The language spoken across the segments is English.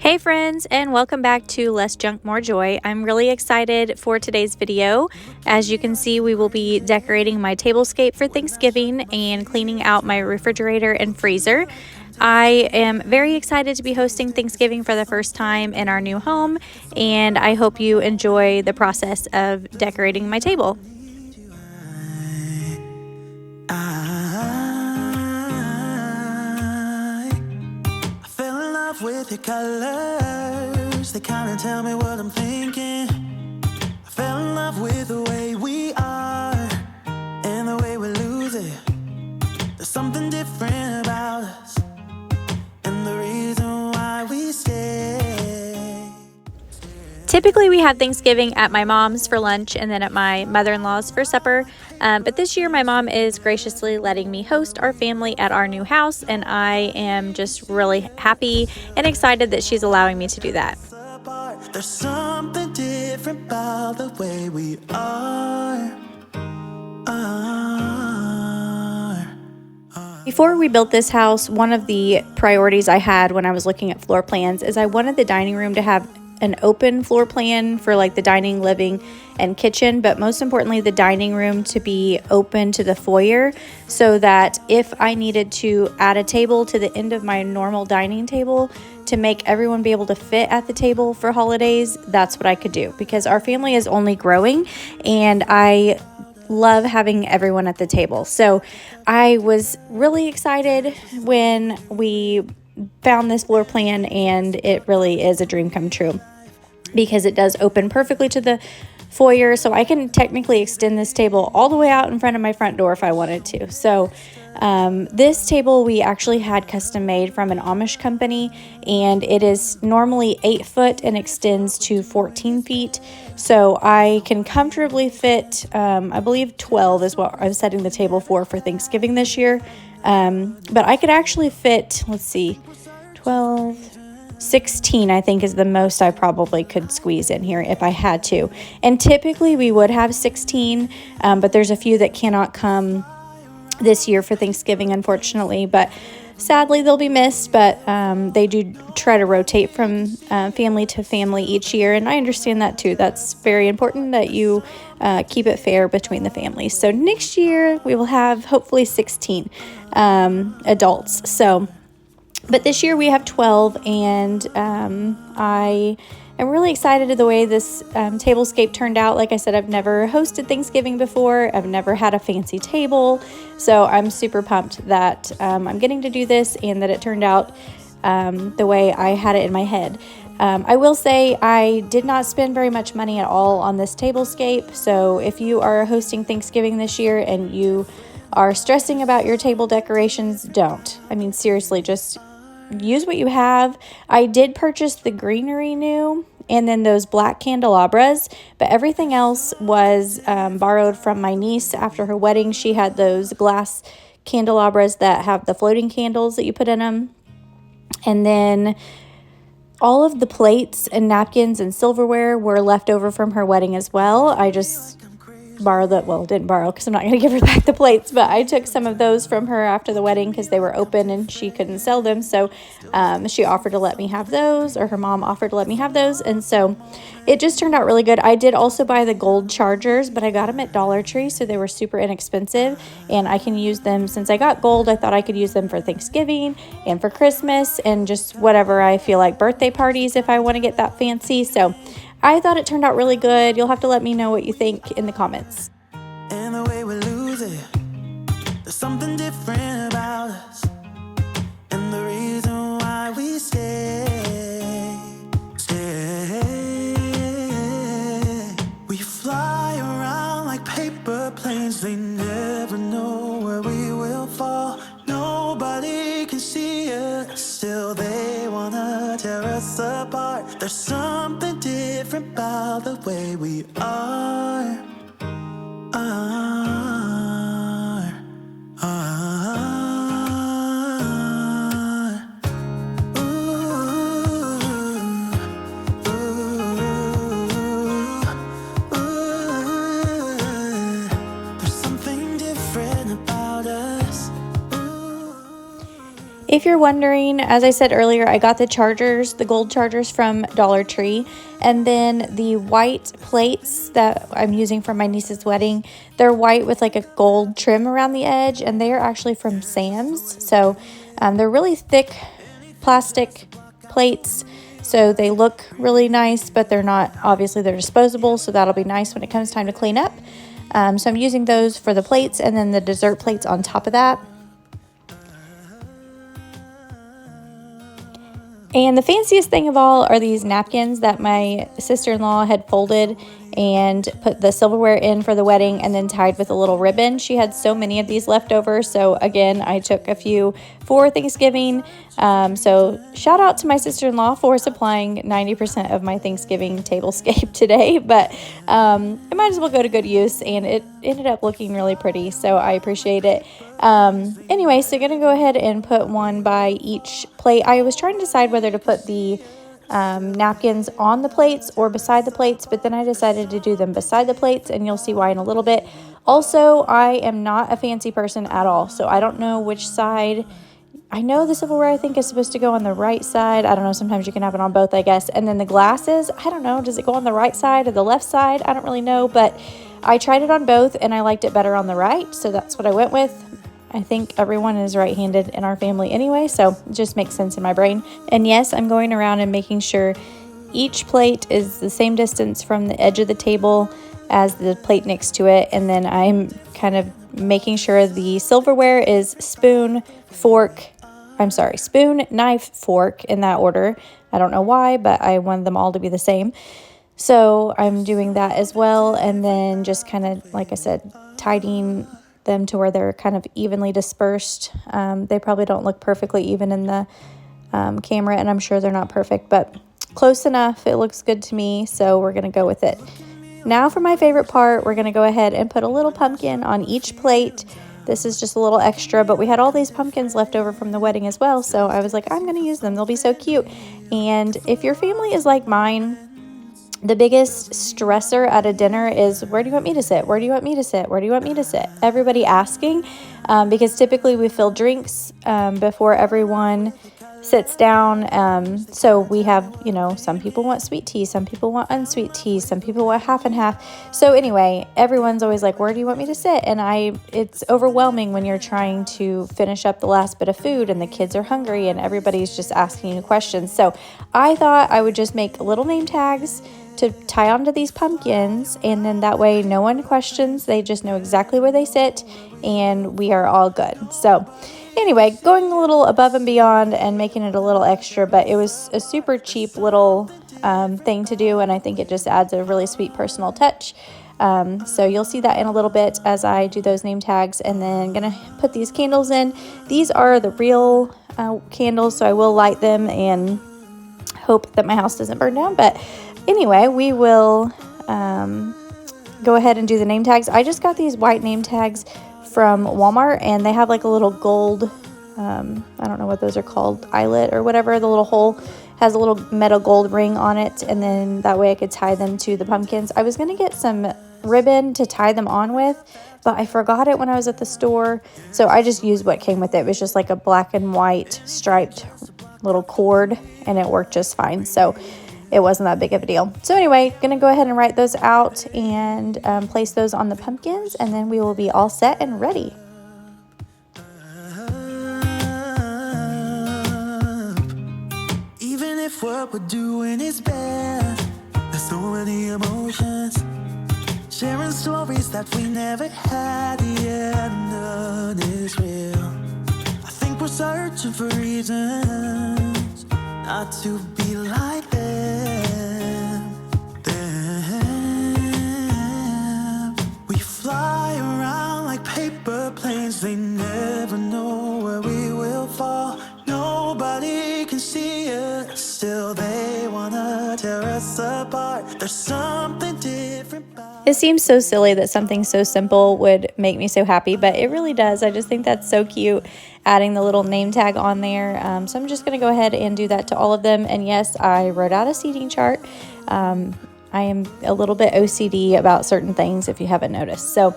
Hey friends, and welcome back to Less Junk, More Joy. I'm really excited for today's video. As you can see, we will be decorating my tablescape for Thanksgiving and cleaning out my refrigerator and freezer. I am very excited to be hosting Thanksgiving for the first time in our new home, and I hope you enjoy the process of decorating my table. With your colors, they kind of tell me what I'm thinking. I fell in love with the way we are and the way we lose it. There's something different about us and the reason why we stay. Typically, we have Thanksgiving at my mom's for lunch and then at my mother-in-law's for supper. But this year, my mom is graciously letting me host our family at our new house, and I am just really happy and excited that she's allowing me to do that. There's something different about the way we are. Before we built this house, one of the priorities I had when I was looking at floor plans is I wanted the dining room to have an open floor plan for like the dining, living, and kitchen, but most importantly, the dining room to be open to the foyer so that if I needed to add a table to the end of my normal dining table to make everyone be able to fit at the table for holidays, that's what I could do, because our family is only growing and I love having everyone at the table. So I was really excited when we found this floor plan, and it really is a dream come true because it does open perfectly to the foyer, so I can technically extend this table all the way out in front of my front door if I wanted to. So this table we actually had custom made from an Amish company, and it is normally 8 foot and extends to 14 feet. So I can comfortably fit, I believe 12 is what I'm setting the table for Thanksgiving this year. But I could actually fit, let's see, 12, 16 I think is the most I probably could squeeze in here if I had to. And typically we would have 16, but there's a few that cannot come this year for Thanksgiving, unfortunately. But sadly, they'll be missed, but they do try to rotate from family to family each year, and I understand that too. That's very important that you keep it fair between the families. So next year, we will have hopefully 16 adults. But this year we have 12, and I am really excited at the way this tablescape turned out. Like I said, I've never hosted Thanksgiving before. I've never had a fancy table. So I'm super pumped that I'm getting to do this and that it turned out the way I had it in my head. I will say I did not spend very much money at all on this tablescape. So if you are hosting Thanksgiving this year and you are stressing about your table decorations, don't. I mean, seriously, just use what you have. I did purchase the greenery new and then those black candelabras, but everything else was borrowed from my niece after her wedding. She had those glass candelabras that have the floating candles that you put in them. And then all of the plates and napkins and silverware were left over from her wedding as well. I just borrowed that, well, didn't borrow because I'm not going to give her back the plates, but I took some of those from her after the wedding because they were open and she couldn't sell them. So she offered to let me have those, or her mom offered to let me have those, and so it just turned out really good. I did also buy the gold chargers, but I got them at Dollar Tree, so they were super inexpensive, and I can use them. Since I got gold, I thought I could use them for Thanksgiving and for Christmas and just whatever I feel like, birthday parties if I want to get that fancy. So I thought it turned out really good. You'll have to let me know what you think in the comments. And the way we lose it, there's something different about us and the reason why we stay. We fly around like paper planes. They never know where we will fall. Nobody can see us, still they wanna tear us apart. There's something different about the way we are. If If you're wondering, as I said earlier, I got the chargers, the gold chargers from Dollar Tree, and then the white plates that I'm using for my niece's wedding, they're white with like a gold trim around the edge, and they are actually from Sam's. So they're really thick plastic plates, so they look really nice, but they're not, obviously they're disposable, so that'll be nice when it comes time to clean up. So I'm using those for the plates, and then the dessert plates on top of that. And the fanciest thing of all are these napkins that my sister-in-law had folded and put the silverware in for the wedding and then tied with a little ribbon. She had so many of these left over, so again, I took a few for Thanksgiving. So shout out to my sister-in-law for supplying 90% of my Thanksgiving tablescape today, but it might as well go to good use, and it ended up looking really pretty, so I appreciate it. Anyway, so I'm gonna go ahead and put one by each plate. I was trying to decide whether to put the napkins on the plates or beside the plates, but then I decided to do them beside the plates, and you'll see why in a little bit. Also, I am not a fancy person at all, so I don't know which side. I know the silverware, I think, is supposed to go on the right side. I don't know, sometimes you can have it on both, I guess. And then the glasses, I don't know, does it go on the right side or the left side? I don't really know, but I tried it on both and I liked it better on the right, so that's what I went with. I think everyone is right-handed in our family anyway, so it just makes sense in my brain. And yes, I'm going around and making sure each plate is the same distance from the edge of the table as the plate next to it, and then I'm kind of making sure the silverware is spoon, knife, fork, in that order. I don't know why, but I wanted them all to be the same. So I'm doing that as well, and then just kind of, like I said, tidying them to where they're kind of evenly dispersed. They probably don't look perfectly even in the camera, and I'm sure they're not perfect, but close enough. It looks good to me, so we're gonna go with it. Now for my favorite part, we're gonna go ahead and put a little pumpkin on each plate. This is just a little extra, but we had all these pumpkins left over from the wedding as well, so I was like, I'm gonna use them. They'll be so cute. And if your family is like mine, the biggest stressor at a dinner is, where do you want me to sit? Where do you want me to sit? Where do you want me to sit? Everybody asking, because typically we fill drinks before everyone sits down. So we have, some people want sweet tea, some people want unsweet tea, some people want half and half. So anyway, everyone's always like, where do you want me to sit? And it's overwhelming when you're trying to finish up the last bit of food and the kids are hungry and everybody's just asking you questions. So I thought I would just make little name tags to tie onto these pumpkins, and then that way no one questions. They just know exactly where they sit, and we are all good. So anyway, going a little above and beyond and making it a little extra, but it was a super cheap little thing to do, and I think it just adds a really sweet personal touch. So you'll see that in a little bit as I do those name tags, and then gonna put these candles in. These are the real candles, so I will light them and hope that my house doesn't burn down. But anyway, we will go ahead and do the name tags. I just got these white name tags from Walmart, and they have like a little gold, I don't know what those are called, eyelet or whatever. The little hole has a little metal gold ring on it, and then that way I could tie them to the pumpkins. I was going to get some ribbon to tie them on with, but I forgot it when I was at the store, so I just used what came with it. It was just like a black and white striped little cord, and it worked just fine. So it wasn't that big of a deal. So anyway, gonna go ahead and write those out and place those on the pumpkins, and then we will be all set and ready. Even if what we're doing is bad, there's so many emotions, sharing stories that we never had. Yeah, none is real. I think we're searching for reasons not to be like them. We fly around like paper planes. They never know where we will fall. Nobody can see us, still they wanna tear us apart. There's something different about It seems so silly that something so simple would make me so happy, but it really does. I just think that's so cute, adding the little name tag on there. So I'm just going to go ahead and do that to all of them. And yes, I wrote out a seating chart. I am a little bit OCD about certain things, if you haven't noticed. So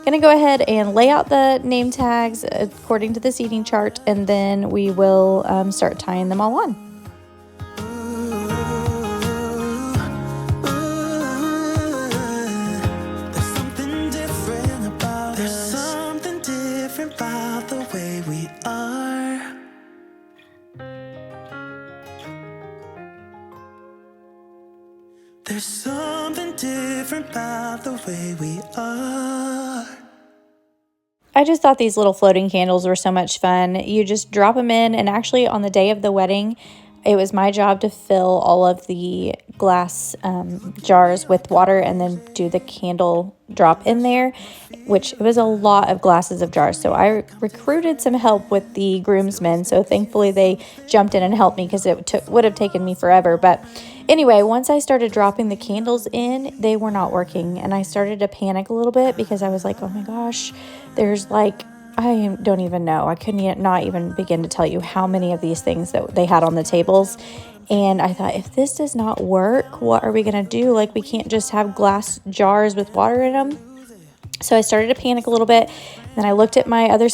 Gonna go ahead and lay out the name tags according to the seating chart, and then we will start tying them all on. The way we are. There's something different about the way we are. I just thought these little floating candles were so much fun. You just drop them in, and actually on the day of the wedding, it was my job to fill all of the glass jars with water and then do the candle drop in there, which it was a lot of glasses of jars. So I recruited some help with the groomsmen. So thankfully they jumped in and helped me, because it would have taken me forever. But anyway, once I started dropping the candles in, they were not working. And I started to panic a little bit, because I was like, oh my gosh, there's like, I don't even know. I couldn't not even begin to tell you how many of these things that they had on the tables. And I thought, if this does not work, what are we going to do? Like, we can't just have glass jars with water in them. So I started to panic a little bit. Then I looked at my other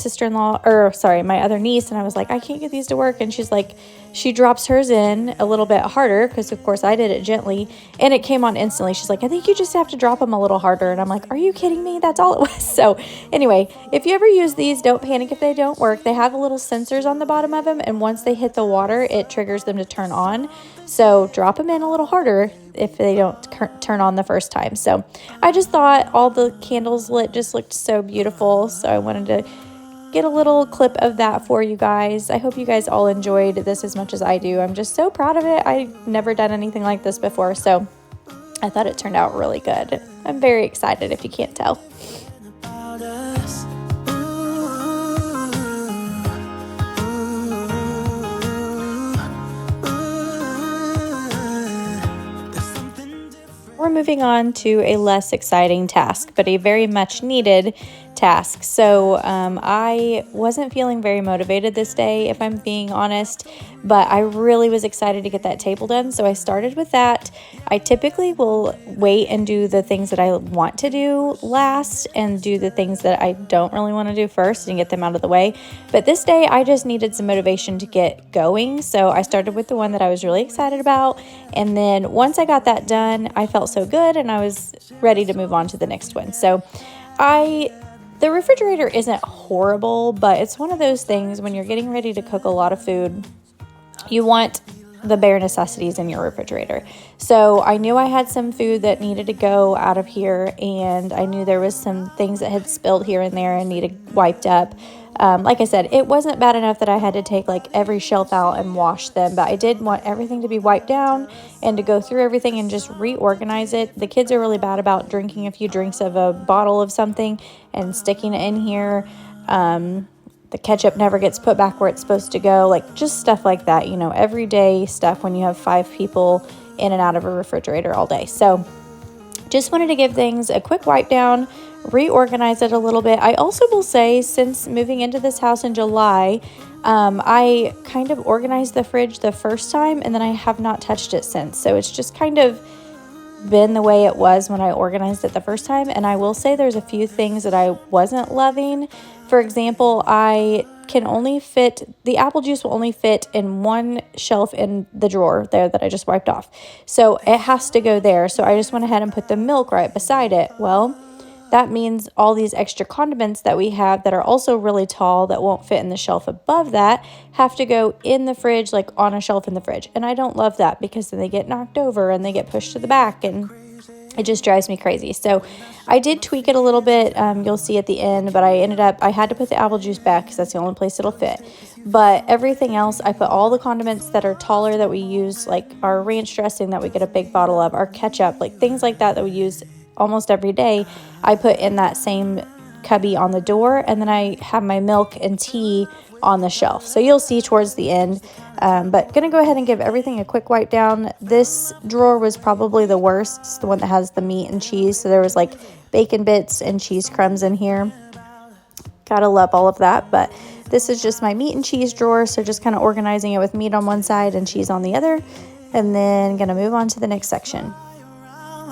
my other niece, and I was like, I can't get these to work. And she's like, she drops hers in a little bit harder, because of course I did it gently, and it came on instantly. She's like, I think you just have to drop them a little harder. And I'm like, are you kidding me? That's all it was. So anyway, if you ever use these, don't panic if they don't work. They have little sensors on the bottom of them, and once they hit the water, it triggers them to turn on. So drop them in a little harder if they don't turn on the first time. So I just thought all the candles lit just looked so beautiful. So I wanted to get a little clip of that for you guys. I hope you guys all enjoyed this as much as I do. I'm just so proud of it. I've never done anything like this before, so I thought it turned out really good. I'm very excited, if you can't tell. We're moving on to a less exciting task, but a very much needed task. So I wasn't feeling very motivated this day, if I'm being honest, but I really was excited to get that table done. So I started with that. I typically will wait and do the things that I want to do last and do the things that I don't really want to do first and get them out of the way. But this day I just needed some motivation to get going. So I started with the one that I was really excited about. And then once I got that done, I felt so good and I was ready to move on to the next one. So the refrigerator isn't horrible, but it's one of those things when you're getting ready to cook a lot of food, you want the bare necessities in your refrigerator. So I knew I had some food that needed to go out of here, and I knew there was some things that had spilled here and there and needed wiped up. Like I said, it wasn't bad enough that I had to take like every shelf out and wash them, but I did want everything to be wiped down and to go through everything and just reorganize it. The kids are really bad about drinking a few drinks of a bottle of something and sticking it in here. The ketchup never gets put back where it's supposed to go, like just stuff like that, everyday stuff when you have 5 people in and out of a refrigerator all day. So just wanted to give things a quick wipe down, reorganize it a little bit. I also will say, since moving into this house in July, I kind of organized the fridge the first time and then I have not touched it since. So it's just kind of been the way it was when I organized it the first time. And I will say there's a few things that I wasn't loving. For example, the apple juice will only fit in one shelf in the drawer there that I just wiped off. So it has to go there. So I just went ahead and put the milk right beside it. Well, that means all these extra condiments that we have that are also really tall that won't fit in the shelf above that have to go in the fridge, like on a shelf in the fridge. And I don't love that because then they get knocked over and they get pushed to the back and it just drives me crazy. So I did tweak it a little bit. You'll see at the end, but I had to put the apple juice back because that's the only place it'll fit. But everything else, I put all the condiments that are taller that we use, like our ranch dressing that we get a big bottle of, our ketchup, like things like that we use almost every day, I put in that same cubby on the door, and then I have my milk and tea on the shelf. So you'll see towards the end, but gonna go ahead and give everything a quick wipe down. This drawer was probably the worst. It's the one that has the meat and cheese. So there was like bacon bits and cheese crumbs in here. Gotta love all of that, but this is just my meat and cheese drawer. So just kind of organizing it with meat on one side and cheese on the other, and then gonna move on to the next section.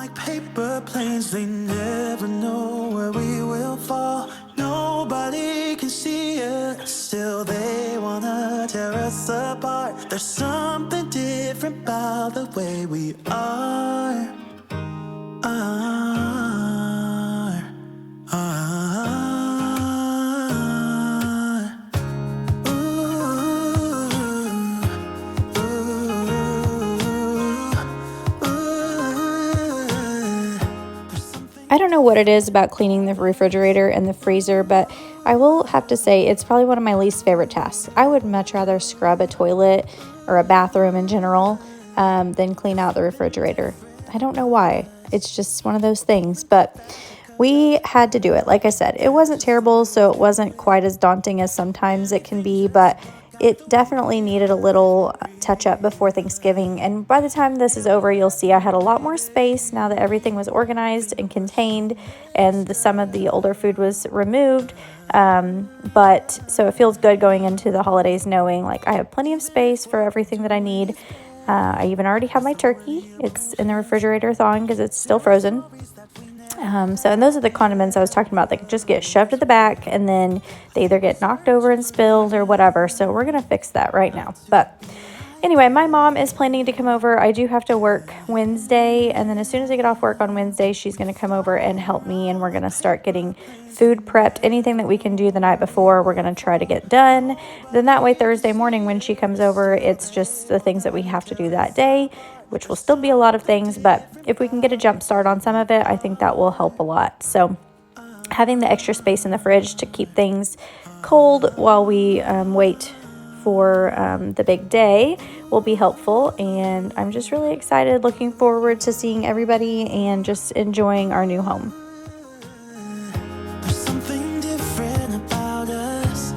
like paper planes, they never know where we will fall. Nobody can see us, still they wanna tear us apart. There's something different about the way we are. I don't know what it is about cleaning the refrigerator and the freezer, but I will have to say it's probably one of my least favorite tasks. I would much rather scrub a toilet or a bathroom in general than clean out the refrigerator. I don't know why. It's just one of those things, but we had to do it. Like I said, it wasn't terrible, so it wasn't quite as daunting as sometimes it can be, but it definitely needed a little touch up before Thanksgiving. And by the time this is over, you'll see I had a lot more space now that everything was organized and contained and some of the older food was removed. But so it feels good going into the holidays knowing like I have plenty of space for everything that I need. I even already have my turkey. It's in the refrigerator thawing because it's still frozen. And those are the condiments I was talking about. They just get shoved at the back and then they either get knocked over and spilled or whatever. So we're going to fix that right now. But anyway, my mom is planning to come over. I do have to work Wednesday. And then as soon as I get off work on Wednesday, she's going to come over and help me. And we're going to start getting food prepped. Anything that we can do the night before, we're going to try to get done. Then that way, Thursday morning when she comes over, it's just the things that we have to do that day, which will still be a lot of things, but if we can get a jump start on some of it, I think that will help a lot. So having the extra space in the fridge to keep things cold while we wait for the big day will be helpful. And I'm just really excited, looking forward to seeing everybody and just enjoying our new home. There's something different about us.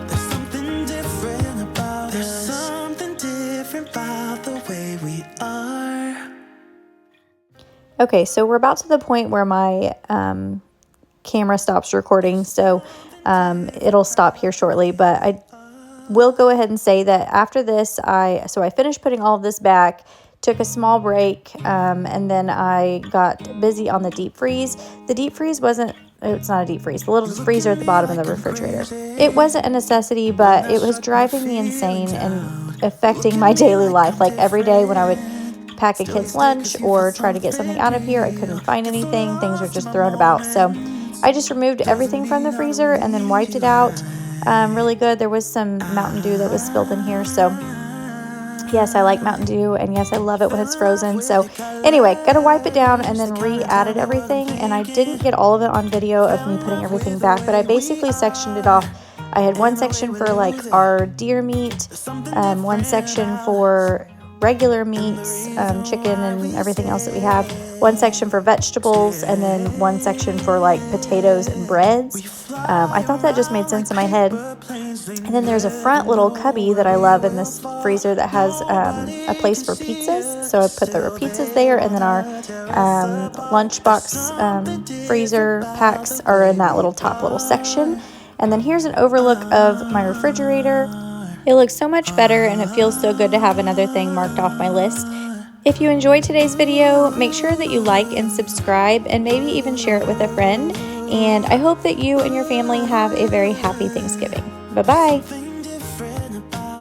There's something different about us. There's something different about the way we are. Okay, so we're about to the point where my camera stops recording, so it'll stop here shortly, but I will go ahead and say that after this, I finished putting all of this back, took a small break, and then I got busy on the deep freeze. The deep freeze it's not a deep freeze, the little freezer at the bottom of the refrigerator. It wasn't a necessity, but it was driving me insane and affecting my daily life. Like every day when I would pack a kid's lunch or try to get something out of here, I couldn't find anything. Things were just thrown about. So I just removed everything from the freezer and then wiped it out really good. There was some Mountain Dew that was spilled in here. So yes, I like Mountain Dew, and yes, I love it when it's frozen. So anyway, got to wipe it down and then re-added everything. And I didn't get all of it on video of me putting everything back, but I basically sectioned it off. I had one section for like our deer meat, one section for regular meats, chicken and everything else that we have, one section for vegetables, and then one section for like potatoes and breads. I thought that just made sense in my head. And then there's a front little cubby that I love in this freezer that has a place for pizzas. So I put the pizzas there, and then our lunchbox freezer packs are in that top little section. And then here's an overlook of my refrigerator. It looks so much better, and it feels so good to have another thing marked off my list. If you enjoyed today's video, make sure that you like and subscribe, and maybe even share it with a friend. And I hope that you and your family have a very happy Thanksgiving. Bye-bye.